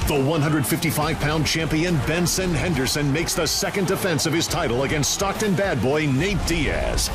The 155-pound champion Benson Henderson makes the second defense of his title against Stockton bad boy Nate Diaz.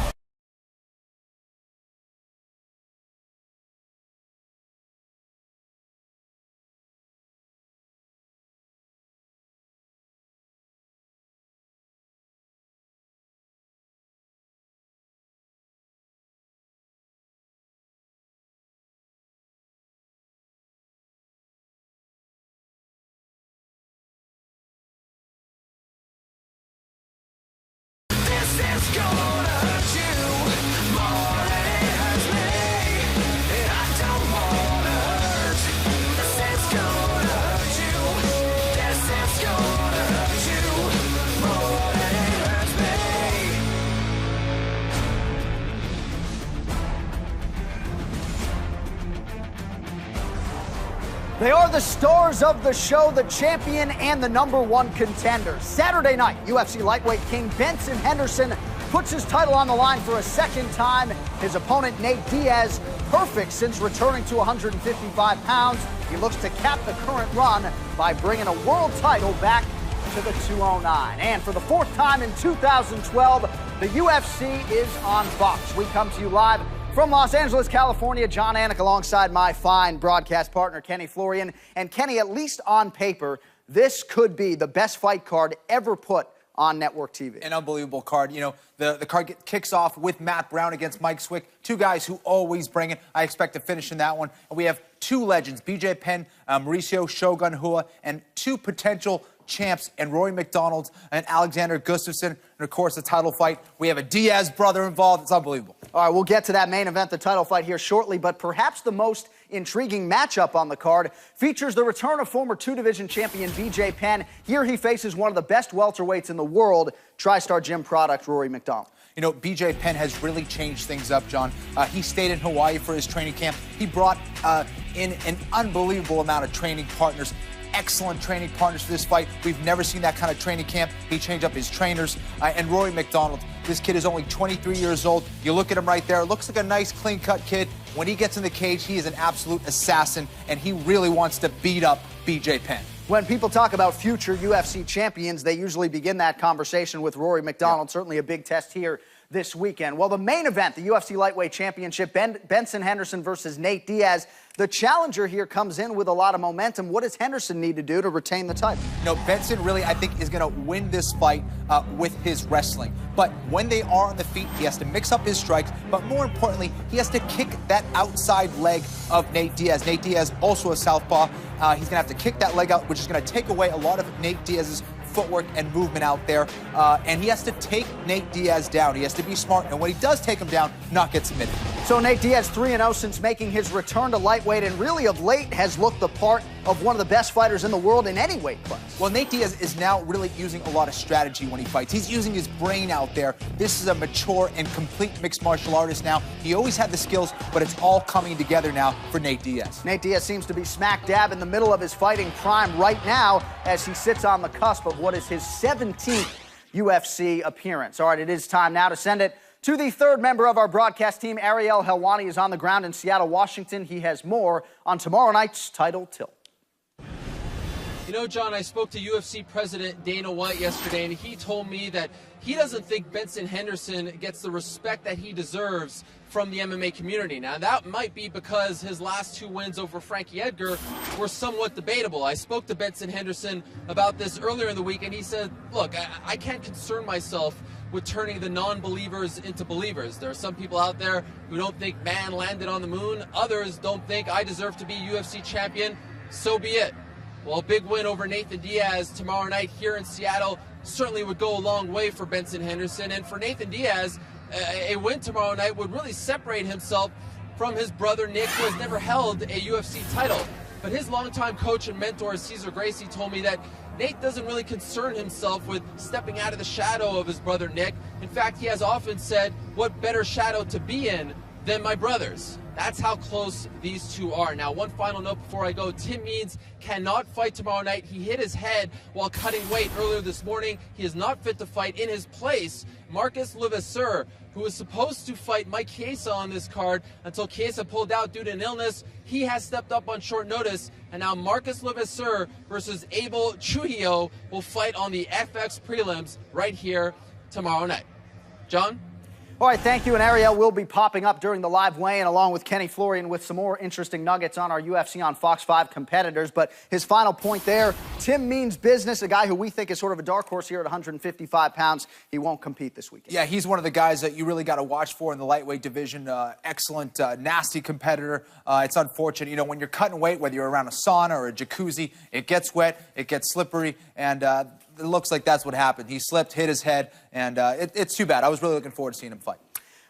They are the stars of the show, the champion and the #1 contender. Saturday night, UFC lightweight king Benson Henderson puts his title on the line for a second time. His opponent, Nate Diaz, perfect since returning to 155 pounds. He looks to cap the current run by bringing a world title back to the 209. And for the fourth time in 2012, the UFC is on Fox. We come to you live from Los Angeles, California. John Anik alongside my fine broadcast partner, Kenny Florian. And Kenny, at least on paper, this could be the best fight card ever put on network TV. An unbelievable card. You know, the card kicks off with Matt Brown against Mike Swick. Two guys who always bring it. I expect to finish in that one. And we have two legends, BJ Penn, Mauricio Shogun Rua, and two potential champs, and Rory McDonald and Alexander Gustafsson. And of course, the title fight. We have a Diaz brother involved. It's unbelievable. All right, we'll get to that main event, the title fight, here shortly, but perhaps the most intriguing matchup on the card features the return of former two-division champion BJ Penn. Here he faces one of the best welterweights in the world, TriStar Gym product Rory McDonald. You know, BJ Penn has really changed things up, John. He stayed in Hawaii for his training camp. He brought in an unbelievable amount of training partners. Excellent training partners for this fight. We've never seen that kind of training camp. He changed up his trainers. And Rory McDonald, this kid is only 23 years old. You look at him right there. Looks like a nice, clean-cut kid. When he gets in the cage, he is an absolute assassin, and he really wants to beat up BJ Penn. When people talk about future UFC champions, they usually begin that conversation with Rory McDonald. Yeah. Certainly a big test here this weekend. Well, the main event, the UFC Lightweight Championship, Benson Henderson versus Nate Diaz. The challenger here comes in with a lot of momentum. What does Henderson need to do to retain the title? You know, Benson really, I think, is going to win this fight with his wrestling. But when they are on the feet, he has to mix up his strikes. But more importantly, he has to kick that outside leg of Nate Diaz. Nate Diaz, also a southpaw. He's going to have to kick that leg out, which is going to take away a lot of Nate Diaz's footwork and movement out there, and he has to take Nate Diaz down. He has to be smart, and when he does take him down, not get submitted. So Nate Diaz 3-0 since making his return to lightweight, and really of late has looked the part of one of the best fighters in the world in any weight class. Well, Nate Diaz is now really using a lot of strategy when he fights. He's using his brain out there. This is a mature and complete mixed martial artist now. He always had the skills, but it's all coming together now for Nate Diaz. Nate Diaz seems to be smack dab in the middle of his fighting prime right now as he sits on the cusp of what is his 17th UFC appearance. All right, it is time now to send it to the third member of our broadcast team. Ariel Helwani is on the ground in Seattle, Washington. He has more on tomorrow night's title tilt. You know, John, I spoke to UFC President Dana White yesterday, and he told me that he doesn't think Benson Henderson gets the respect that he deserves from the MMA community. Now, that might be because his last two wins over Frankie Edgar were somewhat debatable. I spoke to Benson Henderson about this earlier in the week, and he said, look, I can't concern myself with turning the non-believers into believers. There are some people out there who don't think man landed on the moon. Others don't think I deserve to be UFC champion. So be it. Well, a big win over Nathan Diaz tomorrow night here in Seattle certainly would go a long way for Benson Henderson. And for Nathan Diaz, a win tomorrow night would really separate himself from his brother Nick, who has never held a UFC title. But his longtime coach and mentor, Cesar Gracie, told me that Nate doesn't really concern himself with stepping out of the shadow of his brother Nick. In fact, he has often said, what better shadow to be in than my brothers. That's how close these two are. Now, one final note before I go. Tim Means cannot fight tomorrow night. He hit his head while cutting weight earlier this morning. He is not fit to fight. In his place, Marcus Levasseur, who was supposed to fight Mike Chiesa on this card until Chiesa pulled out due to an illness. He has stepped up on short notice, and now Marcus Levasseur versus Abel Trujillo will fight on the FX prelims right here tomorrow night. John? All right, thank you. And Ariel will be popping up during the live weigh-in along with Kenny Florian with some more interesting nuggets on our UFC on Fox 5 competitors. But his final point there, Tim Means Business, a guy who we think is sort of a dark horse here at 155 pounds. He won't compete this weekend. Yeah, he's one of the guys that you really got to watch for in the lightweight division. Excellent, nasty competitor. It's unfortunate, you know, when you're cutting weight, whether you're around a sauna or a jacuzzi, it gets wet, it gets slippery, and it looks like that's what happened. He slipped, hit his head, and it's too bad. I was really looking forward to seeing him fight.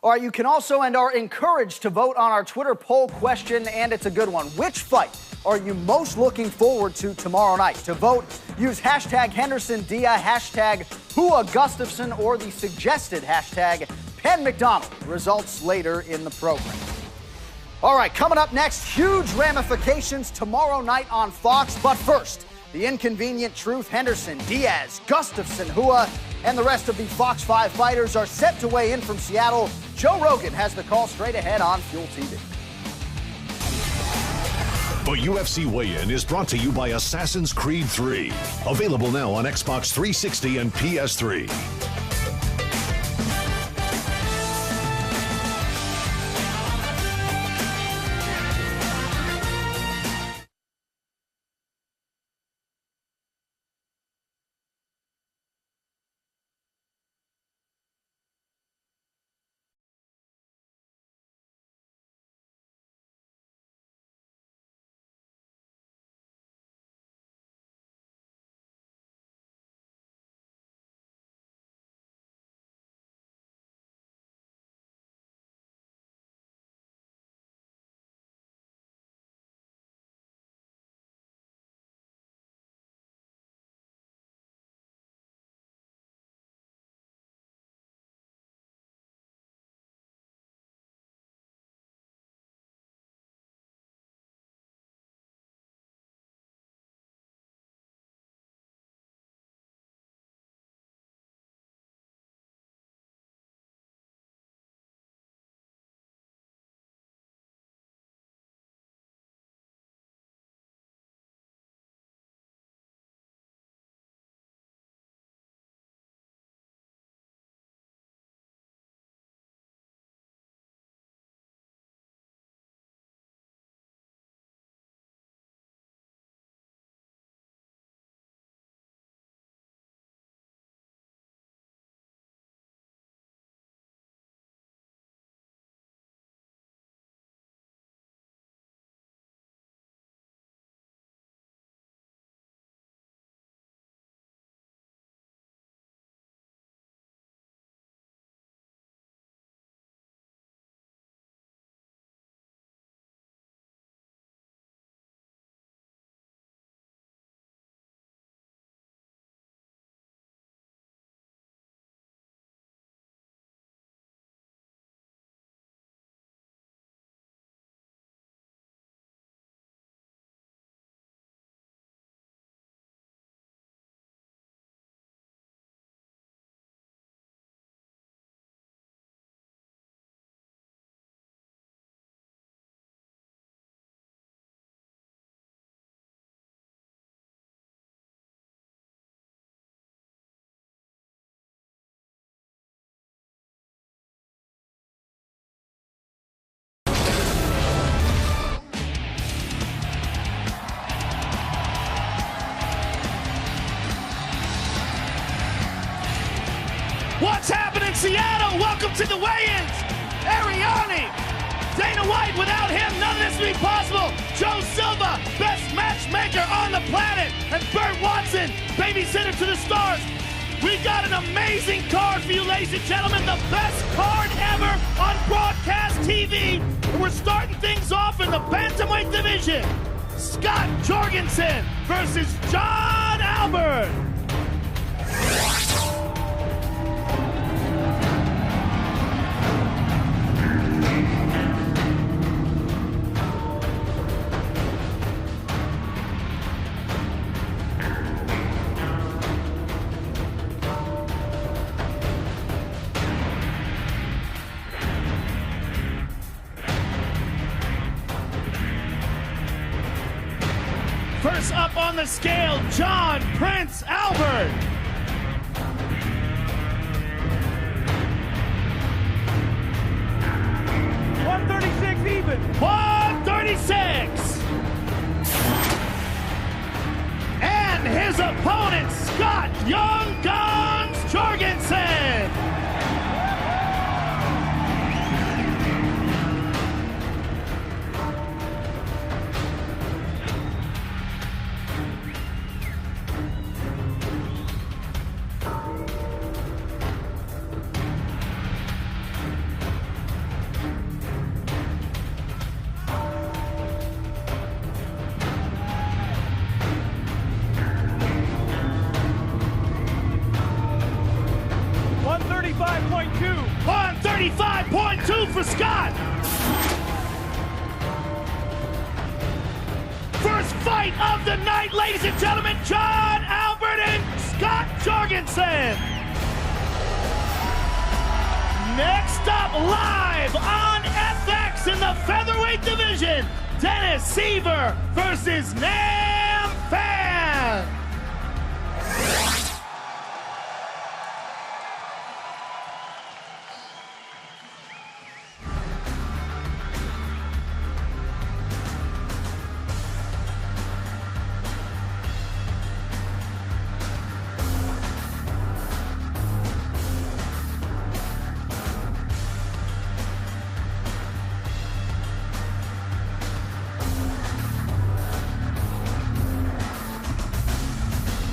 All right, you can also and are encouraged to vote on our Twitter poll question, and it's a good one. Which fight are you most looking forward to tomorrow night? To vote, use hashtag Henderson Diaz, hashtag Hua Gustafson, or the suggested hashtag Penn McDonald. Results later in the program. All right, coming up next, huge ramifications tomorrow night on Fox. But first, the inconvenient truth: Henderson, Diaz, Gustafson, Hua, and the rest of the Fox 5 fighters are set to weigh in from Seattle. Joe Rogan has the call straight ahead on Fuel TV. The UFC Weigh-In is brought to you by Assassin's Creed 3. Available now on Xbox 360 and PS3. What's happening, Seattle? Welcome to the weigh-ins. Ariane, Dana White, without him, none of this would be possible. Joe Silva, best matchmaker on the planet. And Burt Watson, babysitter to the stars. We got an amazing card for you, ladies and gentlemen. The best card ever on broadcast TV. And we're starting things off in the bantamweight division. Scott Jorgensen versus John Albert. First up on the scale, John Prince Albert. $136 even. $136. And his opponent, Scott Young Guns Jorgensen. $135.2 for Scott. First fight of the night, ladies and gentlemen, John Albert and Scott Jorgensen. Next up, live on FX in the featherweight division, Dennis Seaver versus Nam Phan.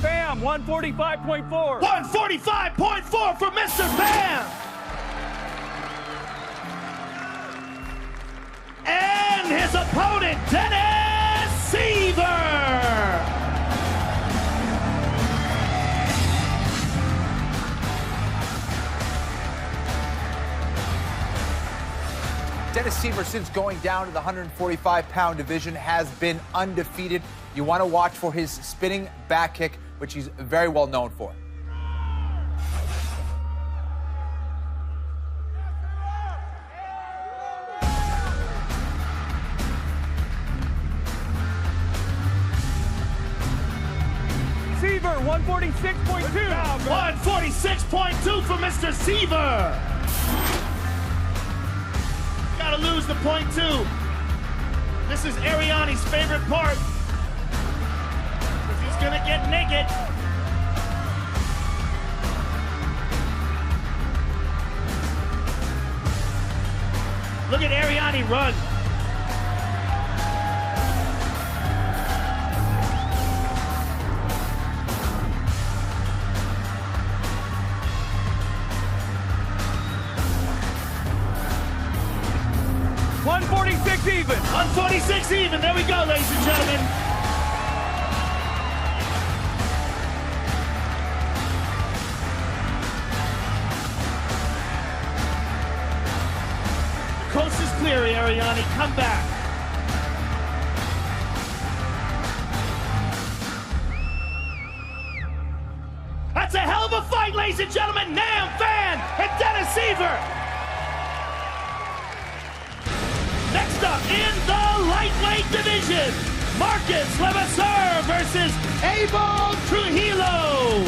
Bam, 145.4. 145.4 for Mr. Bam. And his opponent, Dennis Seaver. Dennis Seaver, since going down to the 145-pound division, has been undefeated. You want to watch for his spinning back kick, which he's very well known for. Seaver, 146.2. 146.2 for Mr. Seaver. Gotta lose the point two. This is Ariani's favorite part. He's gonna get naked. Look at Ariani run. $146 even. 146 even. There we go, ladies and gentlemen. The coast is clear, Ariani. Come back. That's a hell of a fight, ladies and gentlemen. Nam Phan and Dennis Seaver. Next up in the lightweight division, Marcus Levasseur versus Abel Trujillo.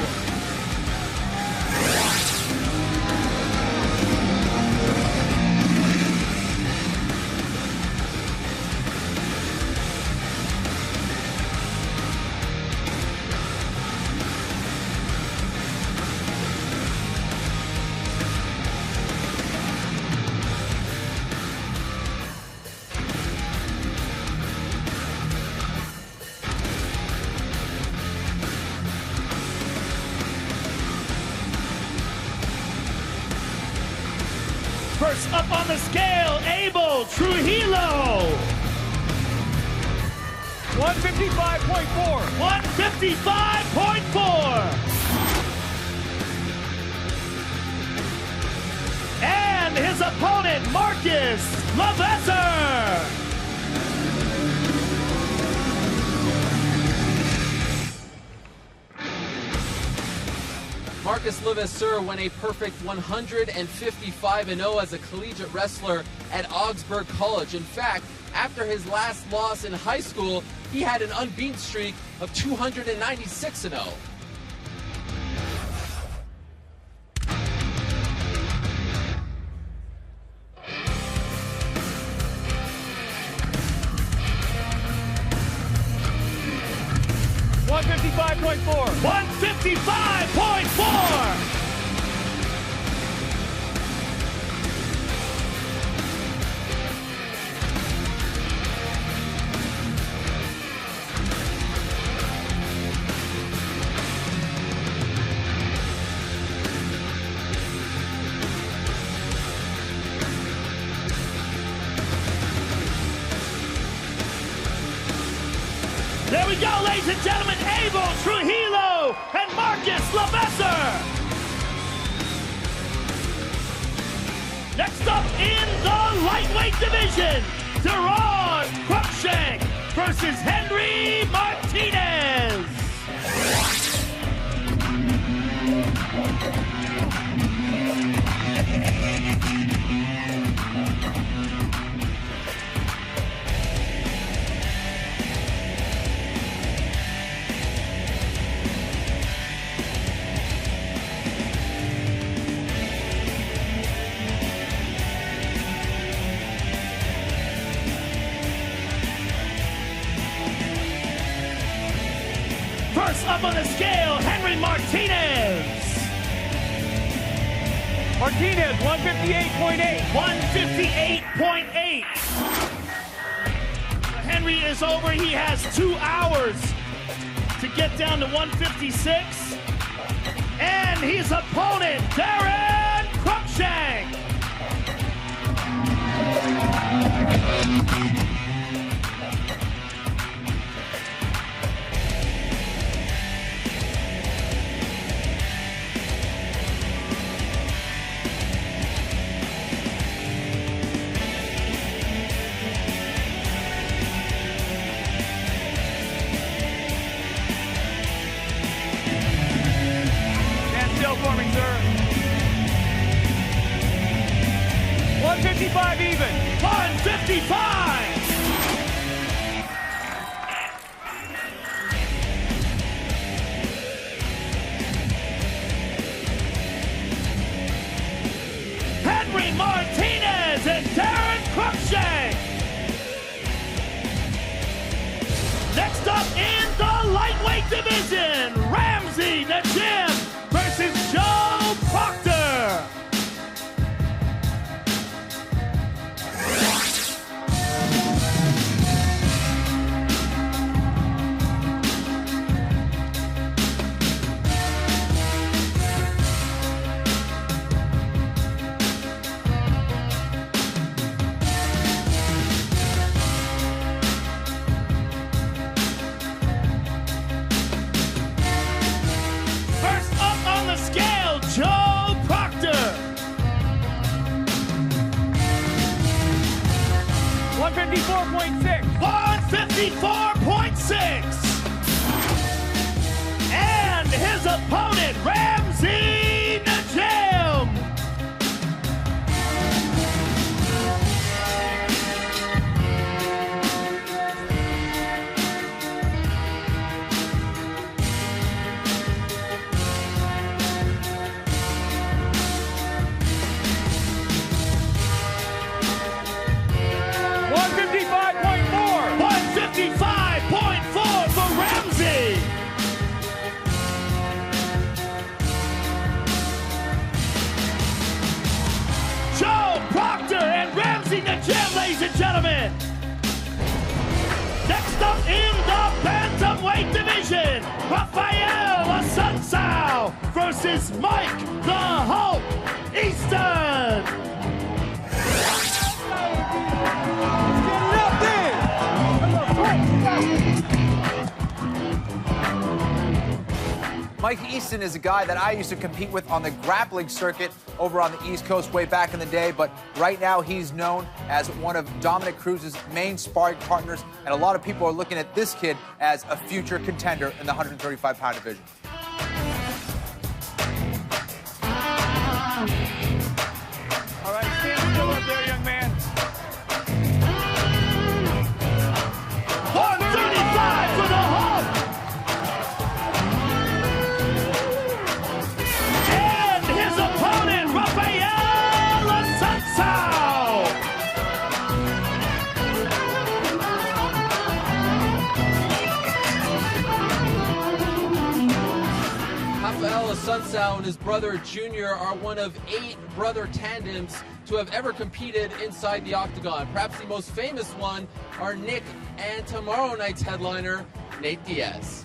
First up on the scale, Abel Trujillo. 155.4. 155.4. And his opponent, Marcus Levasseur. Marcus Levasseur went a perfect 155-0 as a collegiate wrestler at Augsburg College. In fact, after his last loss in high school, he had an unbeaten streak of 296-0. $155.4. 155.4. There we go, ladies and gentlemen, Abel Trujillo and Marcus LeVesser. Next up in the lightweight division, Deron Cruikshank versus Henry Martinez. First up on the scale, Henry Martinez. Martinez, 158.8. 158.8. Henry is over. He has 2 hours to get down to 156. And his opponent, Deron Cruikshank. For me, sir. 155 even. 155. Henry Martinez and Deron Cruikshank. Next up in the lightweight division, Ramsey Najim versus Joe Proctor. First up on the scale, Joe Proctor. 154.6. 154.6. And his opponent, Ramsey Najim. $155.4 for Ramsey. Joe Proctor and Ramsey Najim, ladies and gentlemen. Next up in the bantamweight division, Rafael Assunção versus Mike the Hulk Easton. Mike Easton is a guy that I used to compete with on the grappling circuit over on the East Coast way back in the day, but right now he's known as one of Dominic Cruz's main sparring partners, and a lot of people are looking at this kid as a future contender in the 135-pound division. All right, stand still up there, young man. 135. Asuncao and his brother Junior are one of 8 brother tandems to have ever competed inside the octagon. Perhaps the most famous one are Nick and tomorrow night's headliner, Nate Diaz.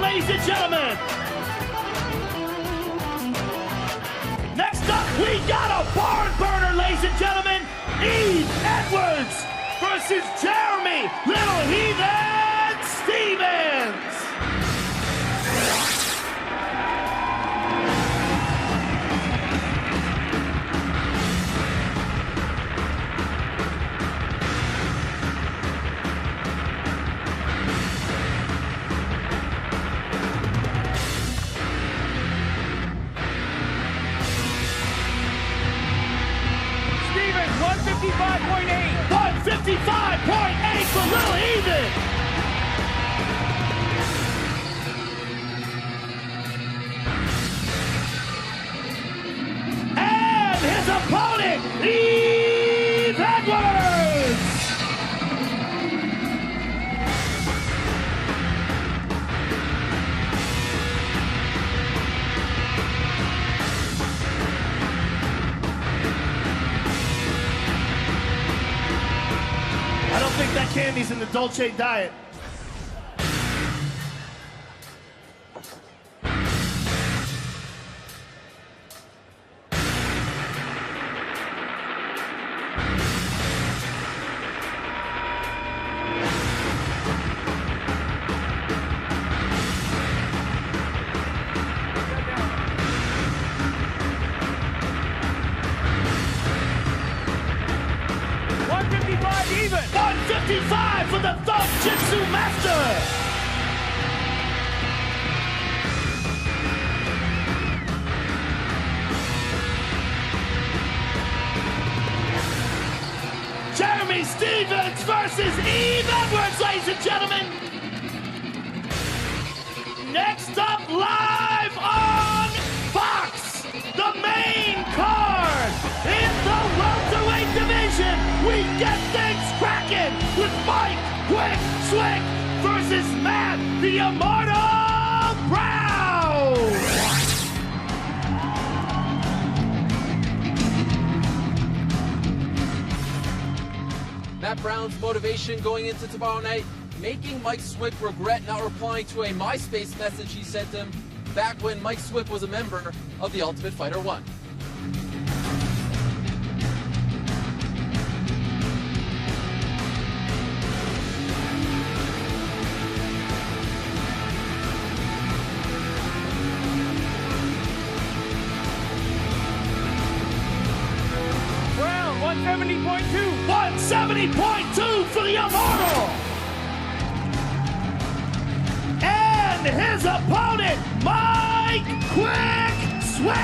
Ladies and gentlemen, next up we got a barn burner, ladies and gentlemen. Eve Edwards versus Jeremy Little Heathen Stevens. Stevens, 155.8. 155.8 for Little Heathen. And his opponent, Eve Edwards. I don't think that candy's in the Dolce diet. Even. 155 for the Thumb Jitsu Master. Jeremy Stevens versus Eve Edwards, ladies and gentlemen. Next up, live on Fox, the main card in the welterweight division. We get things cracking with Mike Quick Slick versus Matt the Immortal Brown. Matt Brown's motivation going into tomorrow night, making Mike Swick regret not replying to a MySpace message he sent him back when Mike Swick was a member of the Ultimate Fighter 1. Brown, 170.2. 170.2 for the Immortal. And his opponent, Mike Quick Swick.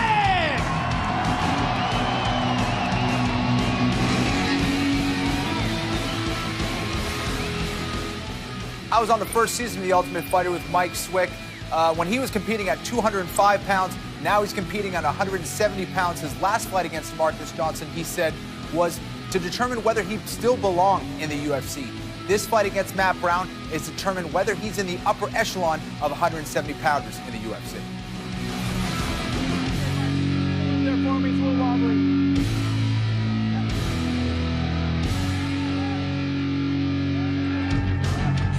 I was on the first season of The Ultimate Fighter with Mike Swick when he was competing at 205 pounds. Now he's competing at 170 pounds. His last fight against Marcus Johnson, he said, was to determine whether he still belonged in the UFC. This fight against Matt Brown is to determine whether he's in the upper echelon of 170 pounders in the UFC. Their forming's a little wobbly.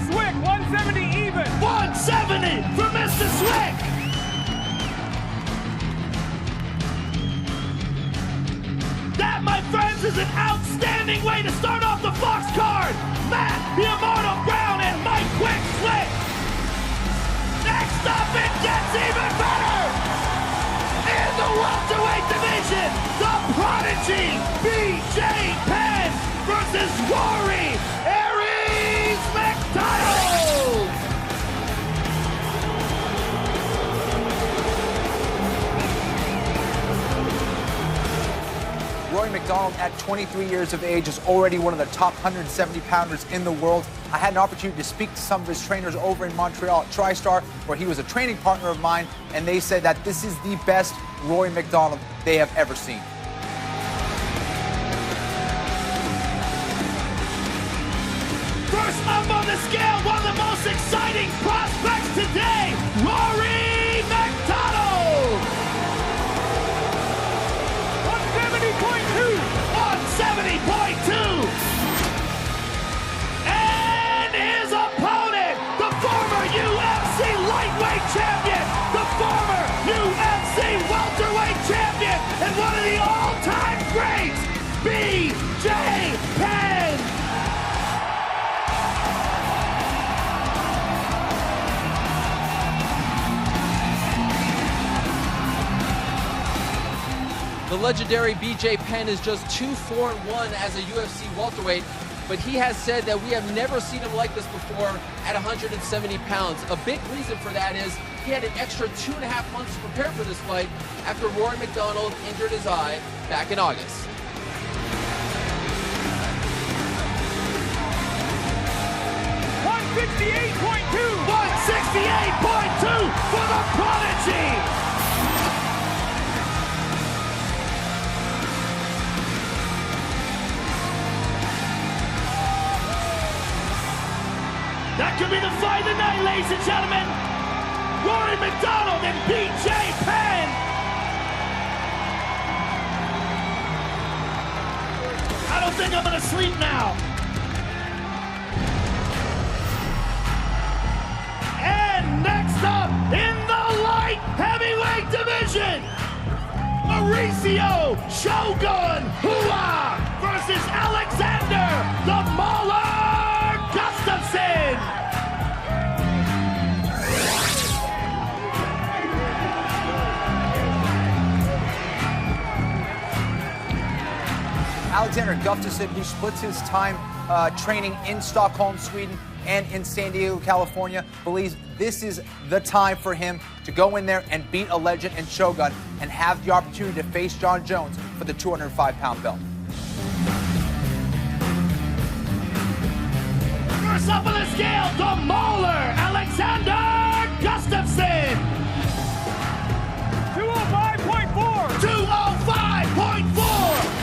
Swick, 170 even. 170 for Mr. Swick. That, my friends, is an outstanding way to start off the Fox card. Matt the Immortal Brown and Mike Quick Swick. Prodigy, BJ Penn versus Rory Aries McDonald. Rory McDonald, at 23 years of age, is already one of the top 170 pounders in the world. I had an opportunity to speak to some of his trainers over in Montreal at TriStar, where he was a training partner of mine, and they said that this is the best Rory McDonald they have ever seen. First up on the scale, one of the most exciting prospects today, Rory McDonald. 170.2. 170.2. And his opponent, the former UFC lightweight champion, the former UFC welterweight champion, and one of the all-time greats, BJ Penn. The legendary BJ Penn is just 2-4-1 as a UFC welterweight, but he has said that we have never seen him like this before at 170 pounds. A big reason for that is he had an extra 2.5 months to prepare for this fight after Rory McDonald injured his eye back in August. $168.2 for the Prodigy. That could be the fight of the night, ladies and gentlemen. Rory McDonald and BJ Penn. I don't think I'm gonna sleep now. And next up in the light heavyweight division, Mauricio Shogun Hua versus Alexander the Mauler Gustafsson. Alexander Gustafsson, who splits his time training in Stockholm, Sweden, and in San Diego, California, believes this is the time for him to go in there and beat a legend in Shogun and have the opportunity to face John Jones for the 205-pound belt. First up on the scale, the Mauler, Alexander Gustafsson. 205.4. 205.4.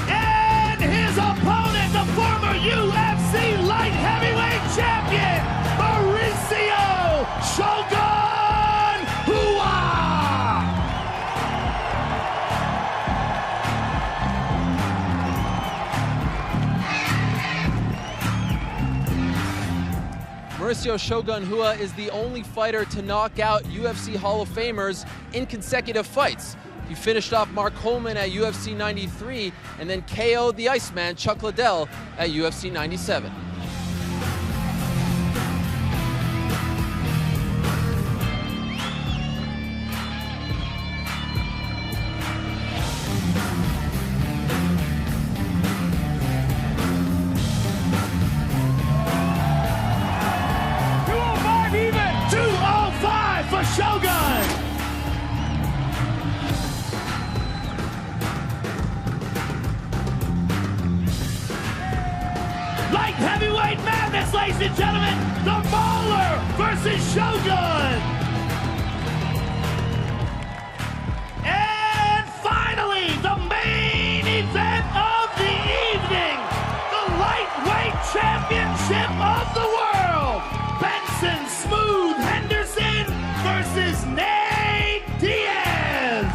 And his opponent, the former UFC light heavyweight champion, Mauricio Shogun Hua. Mauricio Shogun Hua is the only fighter to knock out UFC Hall of Famers in consecutive fights. He finished off Mark Coleman at UFC 93 and then KO'd the Iceman Chuck Liddell at UFC 97. Light heavyweight madness, ladies and gentlemen. The Mauler versus Shogun. And finally, the main event of the evening. The lightweight championship of the world. Benson Smooth Henderson versus Nate Diaz.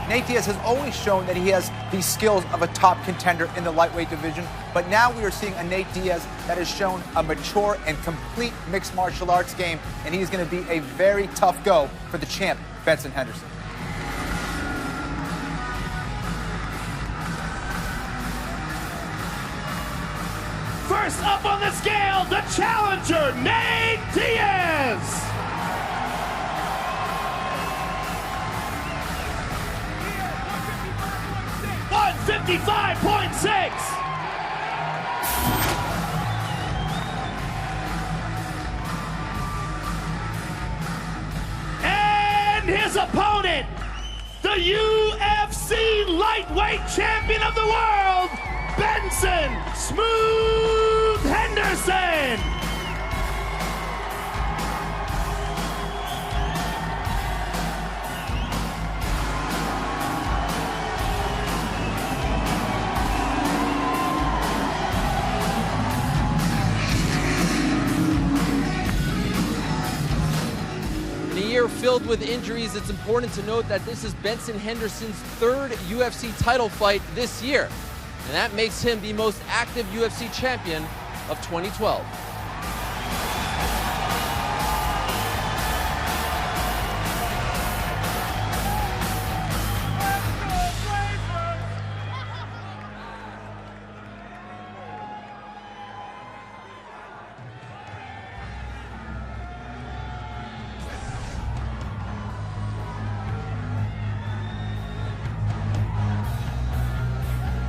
Nate Diaz has always shown that he has the skills of a top contender in the lightweight division, but now we are seeing a Nate Diaz that has shown a mature and complete mixed martial arts game, and he's going to be a very tough go for the champ, Benson Henderson. First up on the scale, the challenger, Nate Diaz. 155.6. And his opponent, the UFC lightweight champion of the world, Benson "Smooth" Henderson. In a year filled with injuries, it's important to note that this is Benson Henderson's third UFC title fight this year, and that makes him the most active UFC champion of 2012.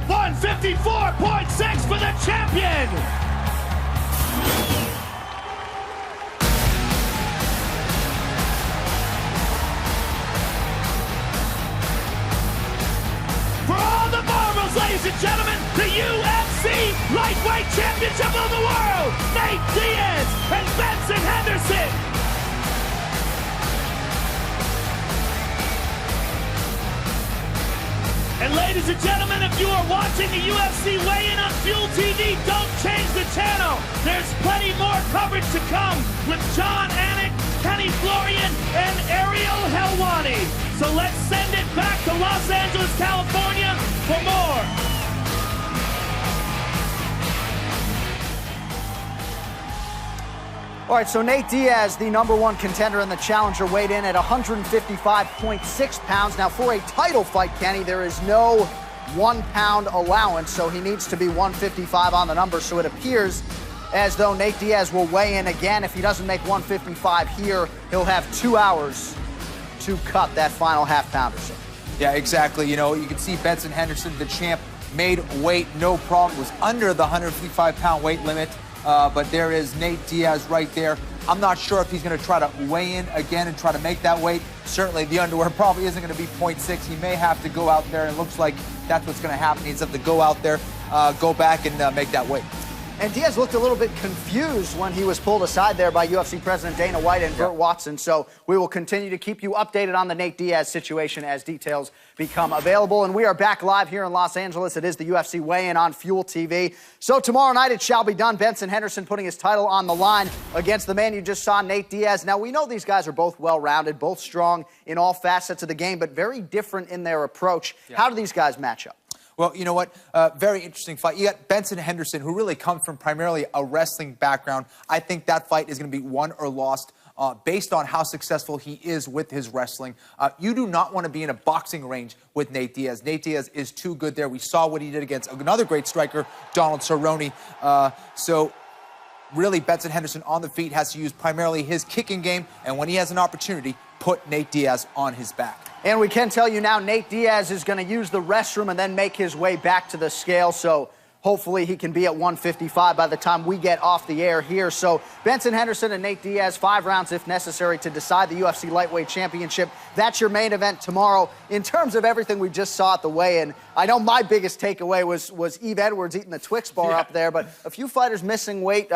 $154.6 for the champion. For all the marbles, ladies and gentlemen, the UFC lightweight championship of the world, Nate Diaz and Benson Henderson. And ladies and gentlemen, if you are watching the UFC weigh-in on Fuel TV, don't change the channel. There's plenty more coverage to come with John Anik, Kenny Florian, and Ariel Helwani. So let's send it back to Los Angeles, California for more. All right, so Nate Diaz, the #1 contender in the challenger, weighed in at 155.6 pounds. Now, for a title fight, Kenny, there is no 1 pound allowance, so he needs to be 155 on the number. So it appears as though Nate Diaz will weigh in again. If he doesn't make 155 here, he'll have 2 hours to cut that final half-pounder. Yeah, exactly. You know, you can see Benson Henderson, the champ, made weight, no problem, was under the 155-pound weight limit. But there is Nate Diaz right there. I'm not sure if he's going to try to weigh in again and try to make that weight. Certainly, the underwear probably isn't going to be 0.6. He may have to go out there, and it looks like that's what's going to happen. He needs to go out there, go back, and make that weight. And Diaz looked a little bit confused when he was pulled aside there by UFC President Dana White and Burt Watson. So we will continue to keep you updated on the Nate Diaz situation as details become available. And we are back live here in Los Angeles. It is the UFC weigh-in on Fuel TV. So tomorrow night it shall be done. Benson Henderson putting his title on the line against the man you just saw, Nate Diaz. Now, we know these guys are both well-rounded, both strong in all facets of the game, but very different in their approach. Yeah. How do these guys match up? Well, you know what? Very interesting fight. You got Benson Henderson, who really comes from primarily a wrestling background. I think that fight is going to be won or lost based on how successful he is with his wrestling. You do not want to be in a boxing range with Nate Diaz. Nate Diaz is too good there. We saw what he did against another great striker, Donald Cerrone. So really, Benson Henderson on the feet has to use primarily his kicking game, and when he has an opportunity, put Nate Diaz on his back. And we can tell you now, Nate Diaz is going to use the restroom and then make his way back to the scale. So hopefully he can be at 155 by the time we get off the air here. So Benson Henderson and Nate Diaz, 5 rounds if necessary to decide the UFC Lightweight Championship. That's your main event tomorrow. In terms of everything we just saw at the weigh-in, I know my biggest takeaway was Yves Edwards eating the Twix bar up there, but a few fighters missing weight.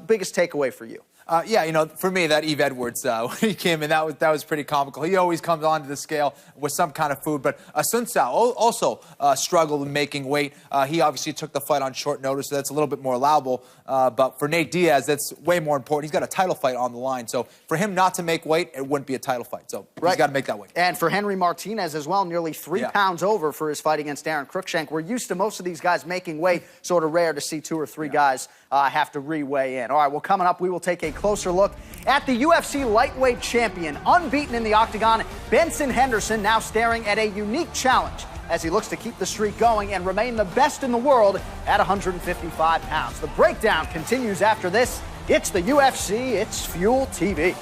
Biggest takeaway for you? Yeah, you know, for me, that Yves Edwards, when he came in, that was pretty comical. He always comes onto the scale with some kind of food. But Sun Tzu also struggled in making weight. He obviously took the fight on short notice, so that's a little bit more allowable. But for Nate Diaz, that's way more important. He's got a title fight on the line. So for him not to make weight, it wouldn't be a title fight. So he's got to make that weight. And for Henry Martinez as well, nearly 3 pounds over for his fight against Darren Cruikshank. We're used to most of these guys making weight. Sort of rare to see 2 or 3 guys have to re-weigh in. All right, well, coming up, we will take a closer look at the UFC lightweight champion, unbeaten in the octagon, Benson Henderson, now staring at a unique challenge as he looks to keep the streak going and remain the best in the world at 155 pounds. The breakdown continues after this. It's the UFC, it's Fuel TV.